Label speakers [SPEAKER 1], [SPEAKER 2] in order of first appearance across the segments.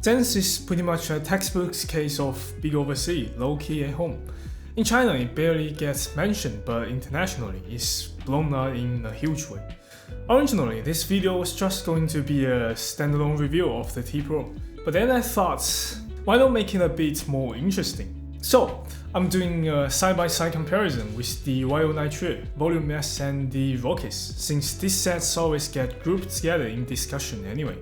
[SPEAKER 1] XENNS is pretty much a textbook case of big overseas, low-key at home. In China it barely gets mentioned, but internationally it's blown out in a huge way. Originally this video was just going to be a standalone review of the Tea Pro, but then I thought, why not make it a bit more interesting? So I'm doing a side-by-side comparison with the YO Nitrate, Volume S and the Rockies, since these sets always get grouped together in discussion anyway.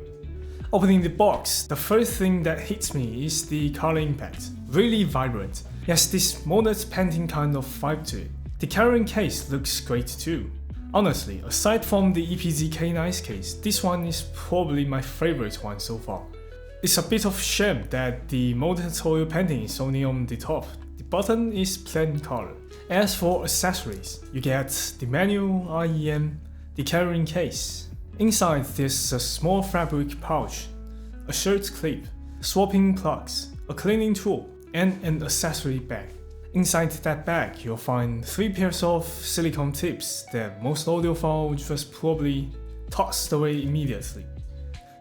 [SPEAKER 1] Opening the box, the first thing that hits me is the color impact. Really vibrant. It has this modern painting kind of vibe to it. The carrying case looks great too. Honestly, aside from the EPZK Nice case, this one is probably my favorite one so far. It's a bit of shame that the modern oil painting is only on the top. The bottom is plain color. As for accessories, you get the manual, IEM, the carrying case. Inside there's a small fabric pouch, a shirt clip, swapping plugs, a cleaning tool, and an accessory bag. Inside that bag you'll find 3 pairs of silicone tips that most audiophiles would just probably toss away immediately,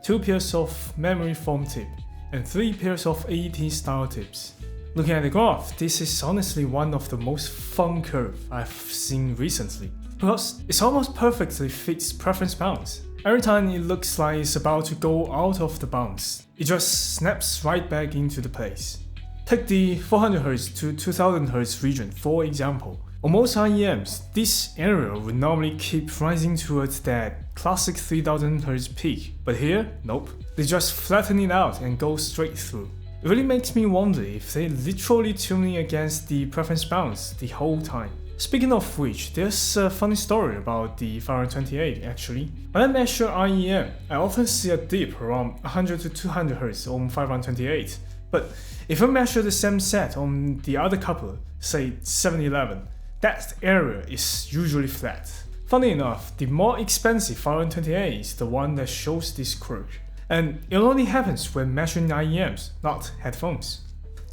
[SPEAKER 1] 2 pairs of memory foam tip, and 3 pairs of AET style tips. Looking at the graph, this is honestly one of the most fun curves I've seen recently, because it almost perfectly fits preference bounds. Every time it looks like it's about to go out of the bounds, it just snaps right back into the place. Take the 400Hz to 2000Hz region for example. On most IEMs, this area would normally keep rising towards that classic 3000Hz peak, but here, nope. They just flatten it out and go straight through. It really makes me wonder if they're literally tuning against the preference bounds the whole time. Speaking of which, there's a funny story about the 528 actually. When I measure IEM, I often see a dip around 100 to 200Hz on 528, but if I measure the same set on the other coupler, say 711, that area is usually flat. Funny enough, the more expensive 528 is the one that shows this quirk, and it only happens when measuring IEMs, not headphones.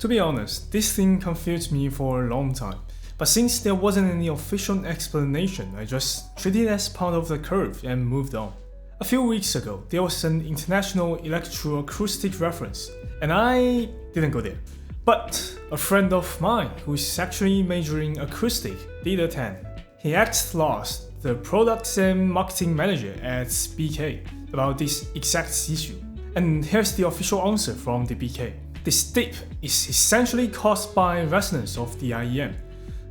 [SPEAKER 1] To be honest, this thing confused me for a long time. But since there wasn't any official explanation, I just treated it as part of the curve and moved on. A few weeks ago, there was an international electroacoustic reference, and I didn't go there. But a friend of mine who is actually majoring acoustic did attend. He asked Lars, the products and marketing manager at BK, about this exact issue. And here's the official answer from the BK. This dip is essentially caused by resonance of the IEM.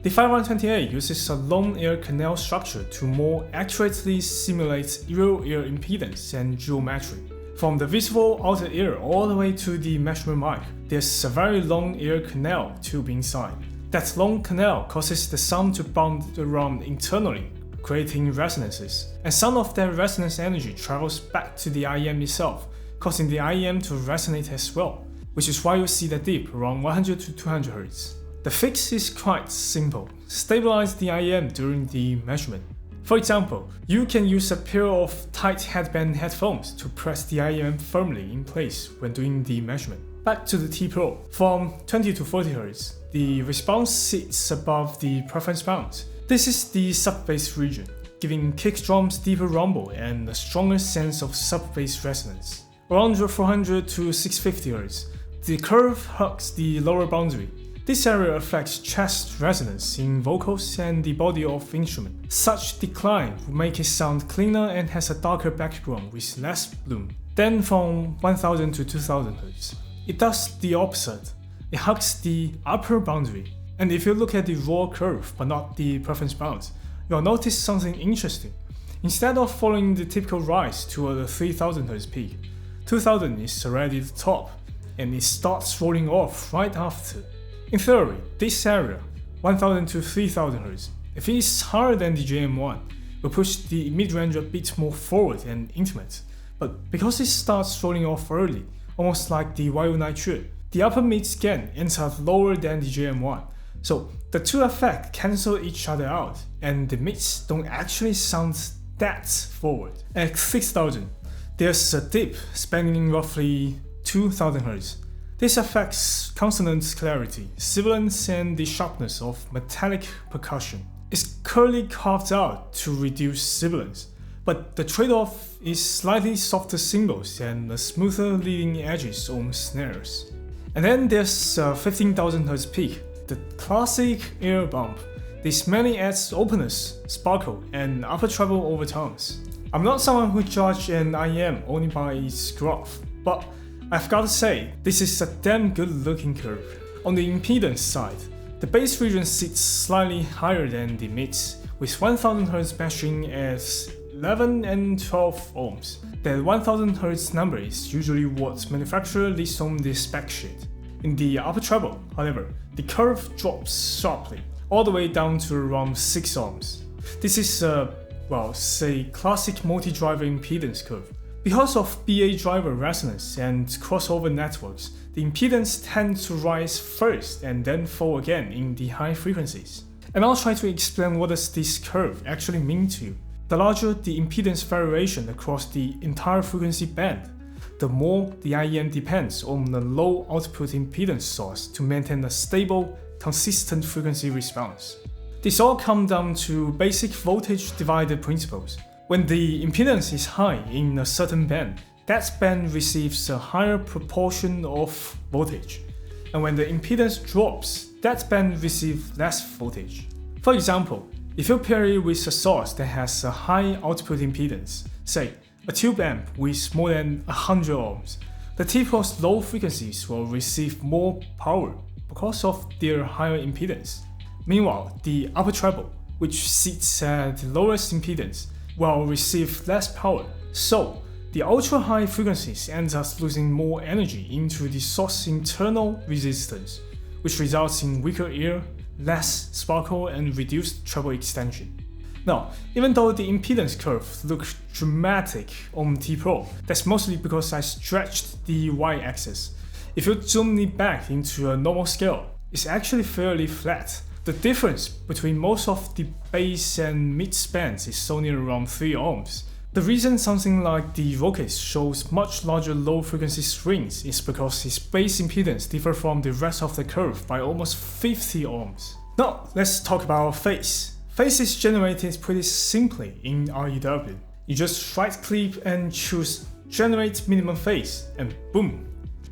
[SPEAKER 1] The 5128 uses a long ear canal structure to more accurately simulate real ear impedance and geometry. From the visible outer ear all the way to the measurement mic, there's a very long ear canal tube inside. That long canal causes the sound to bounce around internally, creating resonances, and some of that resonance energy travels back to the IEM itself, causing the IEM to resonate as well, which is why you see the dip around 100 to 200Hz. The fix is quite simple. Stabilize the IEM during the measurement. For example, you can use a pair of tight headband headphones to press the IEM firmly in place when doing the measurement. Back to the Tea Pro. From 20 to 40Hz, the response sits above the preference bound. This is the sub-bass region, giving kick drums deeper rumble and a stronger sense of sub-bass resonance. Around 400 to 650Hz, the curve hugs the lower boundary. This area affects chest resonance in vocals and the body of instrument. Such decline will make it sound cleaner and has a darker background with less bloom. Then from 1000 to 2000Hz, it does the opposite. It hugs the upper boundary. And if you look at the raw curve but not the preference bounds, you'll notice something interesting. Instead of following the typical rise toward the 3000Hz peak, 2000 is already the top, and it starts rolling off right after. In theory, this area, 1000 to 3000Hz, if it is higher than the JM1, will push the mid-range a bit more forward and intimate. But because it starts rolling off early, almost like the YO Nitrate, the upper mid-scan ends up lower than the JM1. So the two effects cancel each other out, and the mids don't actually sound that forward. At 6000, there's a dip spanning roughly 2000Hz. This affects consonant clarity, sibilance, and the sharpness of metallic percussion. It's clearly carved out to reduce sibilance, but the trade-off is slightly softer cymbals and smoother leading edges on snares. And then there's 15,000 Hz peak, the classic air bump. This mainly adds openness, sparkle, and upper treble overtones. I'm not someone who judges an IEM only by its graph, but I've got to say, this is a damn good looking curve. On the impedance side, the bass region sits slightly higher than the mids, with 1000 Hz measuring at 11 and 12 ohms. The 1000 Hz number is usually what manufacturer lists on the spec sheet. In the upper treble, however, the curve drops sharply, all the way down to around 6 ohms. This is say classic multi-driver impedance curve. Because of BA driver resonance and crossover networks, the impedance tends to rise first and then fall again in the high frequencies. And I'll try to explain what does this curve actually mean to you. The larger the impedance variation across the entire frequency band, the more the IEM depends on the low output impedance source to maintain a stable, consistent frequency response. This all comes down to basic voltage divider principles. When the impedance is high in a certain band, that band receives a higher proportion of voltage. And when the impedance drops, that band receives less voltage. For example, if you pair it with a source that has a high output impedance, say a tube amp with more than 100 ohms, the T Pro's low frequencies will receive more power because of their higher impedance. Meanwhile, the upper treble, which sits at the lowest impedance, will receive less power. So, the ultra-high frequencies end up losing more energy into the source's internal resistance, which results in weaker air, less sparkle, and reduced treble extension. Now, even though the impedance curve looks dramatic on T Pro, that's mostly because I stretched the y-axis. If you zoom it back into a normal scale, it's actually fairly flat. The difference between most of the bass and mid bands is only around 3 ohms. The reason something like the Rockies shows much larger low frequency swings is because its bass impedance differs from the rest of the curve by almost 50 ohms. Now, let's talk about phase. Phase is generated pretty simply in REW. You just right click and choose Generate Minimum Phase, and boom,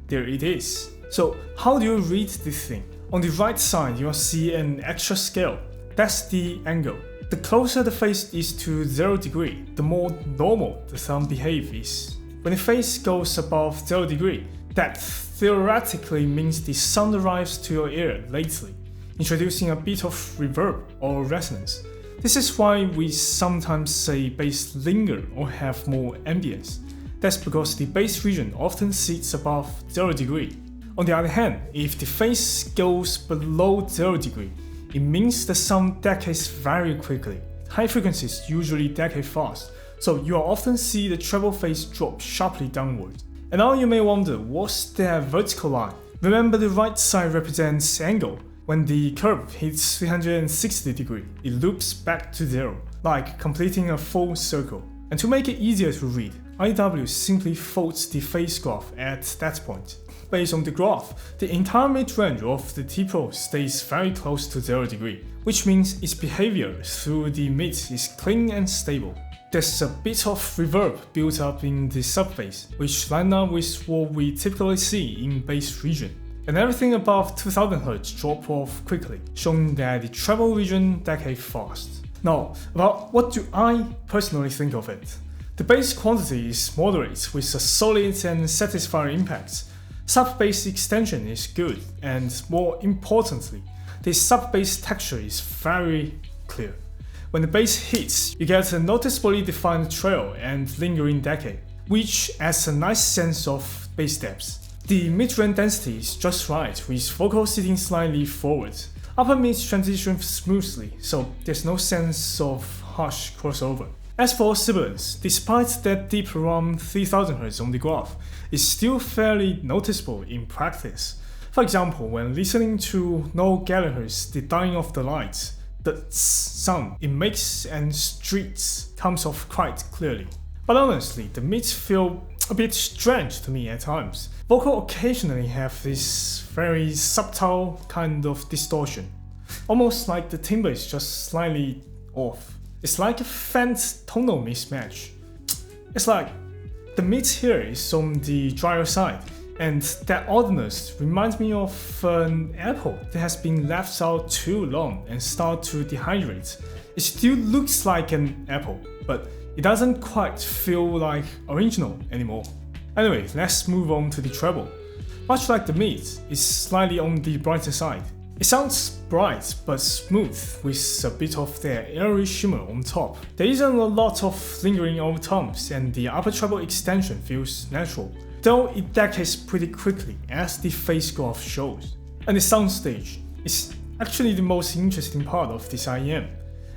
[SPEAKER 1] there it is. So how do you read this thing? On the right side, you'll see an extra scale. That's the angle. The closer the phase is to 0 degree, the more normal the sound behaves. When the phase goes above 0 degree, that theoretically means the sound arrives to your ear lately, introducing a bit of reverb or resonance. This is why we sometimes say bass linger or have more ambience. That's because the bass region often sits above 0 degree. On the other hand, if the phase goes below 0 degree, it means the sound decays very quickly. High frequencies usually decay fast, so you'll often see the treble phase drop sharply downward. And now you may wonder, what's that vertical line? Remember, the right side represents angle. When the curve hits 360 degree, it loops back to 0, like completing a full circle. And to make it easier to read, IEW simply folds the phase graph at that point. Based on the graph, the entire mid-range of the T Pro stays very close to 0 degree, which means its behavior through the mids is clean and stable. There's a bit of reverb built up in the subphase, which line up with what we typically see in bass region. And everything above 2000 Hz drop off quickly, showing that the treble region decays fast. Now, about what do I personally think of it? The bass quantity is moderate with a solid and satisfying impact. Sub-bass extension is good, and more importantly, the sub-bass texture is very clear. When the bass hits, you get a noticeably defined trail and lingering decay, which adds a nice sense of bass depth. The mid-range density is just right, with vocals sitting slightly forward. Upper mids transition smoothly, so there's no sense of harsh crossover. As for sibilance, despite that dip around 3000 Hz on the graph, it's still fairly noticeable in practice. For example, when listening to Noel Gallagher's The Dying of the Light, the sound it makes and streets comes off quite clearly. But honestly, the mids feel a bit strange to me at times. Vocals occasionally have this very subtle kind of distortion, almost like the timbre is just slightly off. It's like a faint tonal mismatch. It's like the mid here is on the drier side, and that oddness reminds me of an apple that has been left out too long and start to dehydrate. It still looks like an apple, but it doesn't quite feel like original anymore. Anyway, let's move on to the treble. Much like the mid, it's slightly on the brighter side. It sounds bright but smooth with a bit of the airy shimmer on top. There isn't a lot of lingering overtones and the upper treble extension feels natural, though it decays pretty quickly as the phase graph shows. And the soundstage is actually the most interesting part of this IEM.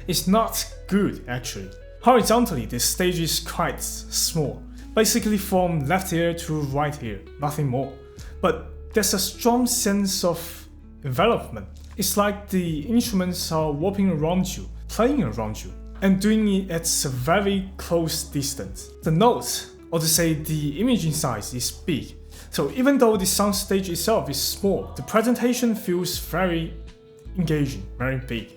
[SPEAKER 1] It's not good actually. Horizontally, the stage is quite small, basically from left ear to right ear, nothing more. But there's a strong sense of envelopment. It's like the instruments are warping around you, playing around you, and doing it at a very close distance. The note, or to say the imaging size, is big. So even though the soundstage itself is small, the presentation feels very engaging, very big.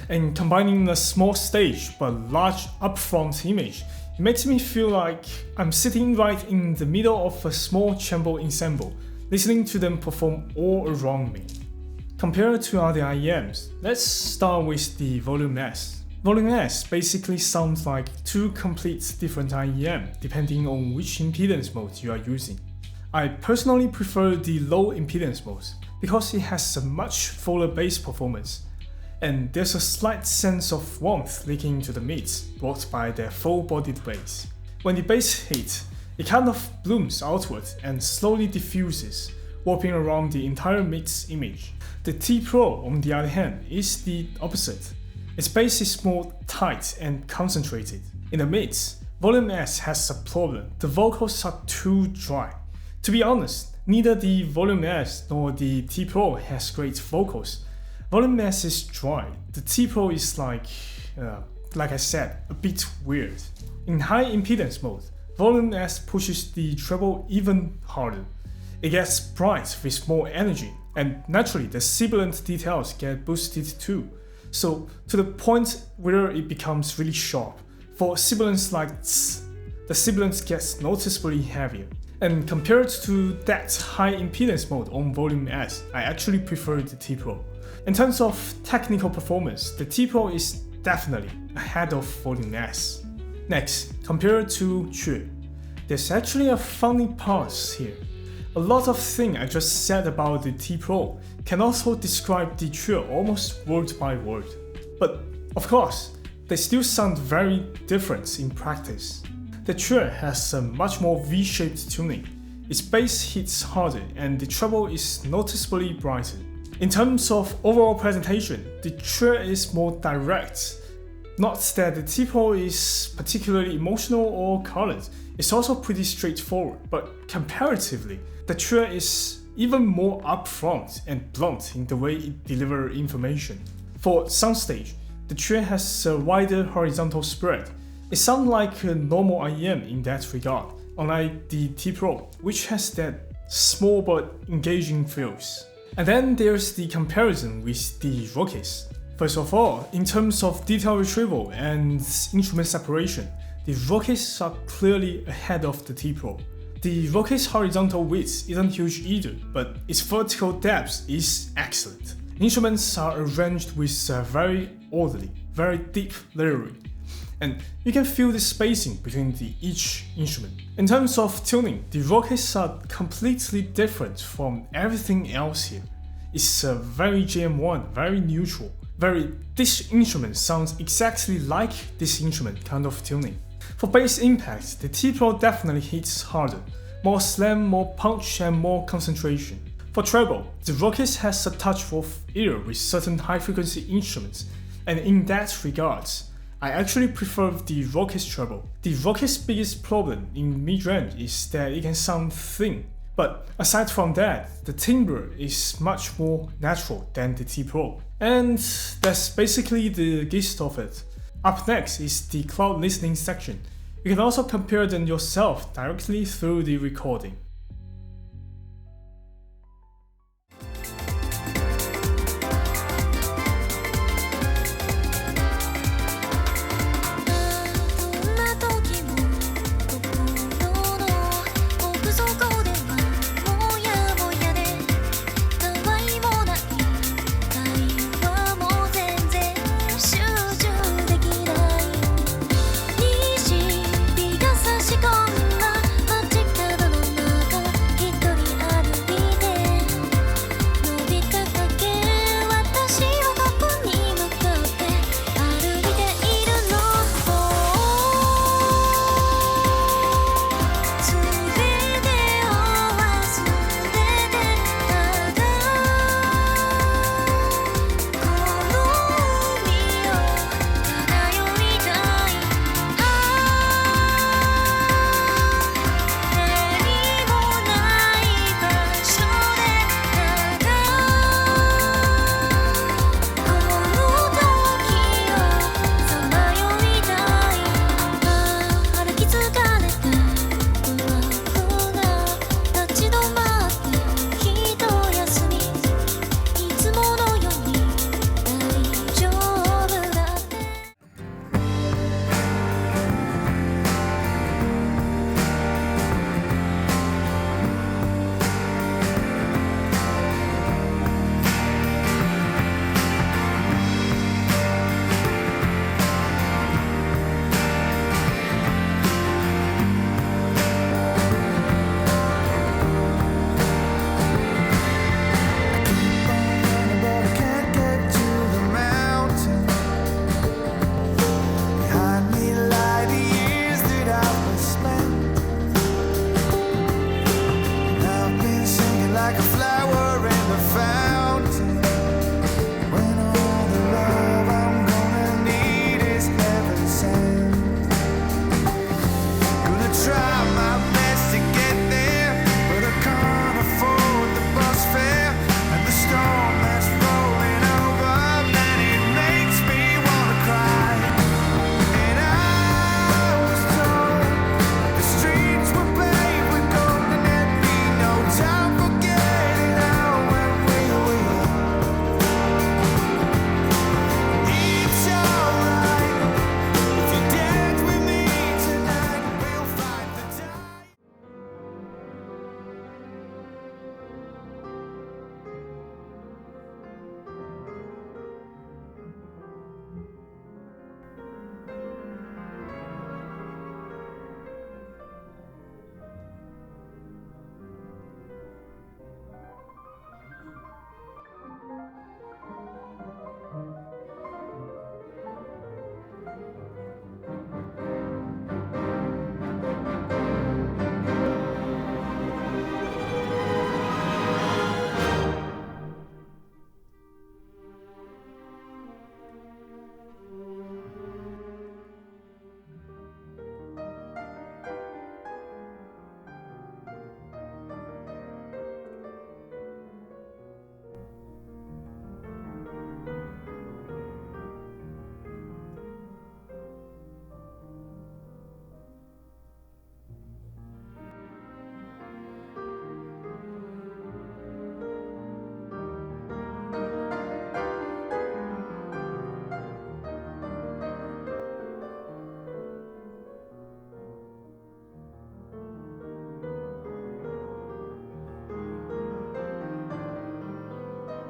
[SPEAKER 1] And combining a small stage but large upfront image, it makes me feel like I'm sitting right in the middle of a small chamber ensemble, listening to them perform all around me. Compared to other IEMs, let's start with the Volume S. Volume S basically sounds like two complete different IEM depending on which impedance mode you are using. I personally prefer the low impedance mode because it has a much fuller bass performance, and there's a slight sense of warmth leaking into the mids brought by their full-bodied bass. When the bass hits, it kind of blooms outward and slowly diffuses, warping around the entire mix image. The Tea Pro, on the other hand, is the opposite. Its bass is more tight and concentrated. In the mids, Volume S has a problem. The vocals are too dry. To be honest, neither the Volume S nor the Tea Pro has great vocals. Volume S is dry. The Tea Pro is like I said, a bit weird. In high impedance mode, Volume S pushes the treble even harder. It gets bright with more energy, and naturally the sibilant details get boosted too. So to the point where it becomes really sharp. For sibilants like tss, the sibilant gets noticeably heavier. And compared to that high impedance mode on Volume S, I actually prefer the Tea Pro. In terms of technical performance, the Tea Pro is definitely ahead of Volume S. Next, compared to Chue. There's actually a funny part here. A lot of things I just said about the Tea Pro can also describe the Chue almost word by word. But of course, they still sound very different in practice. The Chue has a much more V-shaped tuning. Its bass hits harder and the treble is noticeably brighter. In terms of overall presentation, the Chue is more direct. Not that the Tea Pro is particularly emotional or colored, it's also pretty straightforward, but comparatively, the Chue is even more upfront and blunt in the way it delivers information. For soundstage, the Chue has a wider horizontal spread. It sounds like a normal IEM in that regard, unlike the Tea Pro, which has that small but engaging feels. And then there's the comparison with the Rockies. First of all, in terms of detail retrieval and instrument separation, the Rockies are clearly ahead of the Tea Pro. The Rockies' horizontal width isn't huge either, but its vertical depth is excellent. Instruments are arranged with very orderly, very deep layering, and you can feel the spacing between each instrument. In terms of tuning, the Rockies are completely different from everything else here. It's very JM1, very neutral, this instrument sounds exactly like this instrument kind of tuning. For bass impact, the Tea Pro definitely hits harder, more slam, more punch and more concentration. For treble, the Rockies has a touch of ear with certain high frequency instruments, and in that regard, I actually prefer the Rockies treble. The Rockies' biggest problem in mid-range is that it can sound thin, but aside from that, the timbre is much more natural than the Tea Pro. And that's basically the gist of it. Up next is the cloud listening section. You can also compare them yourself directly through the recording.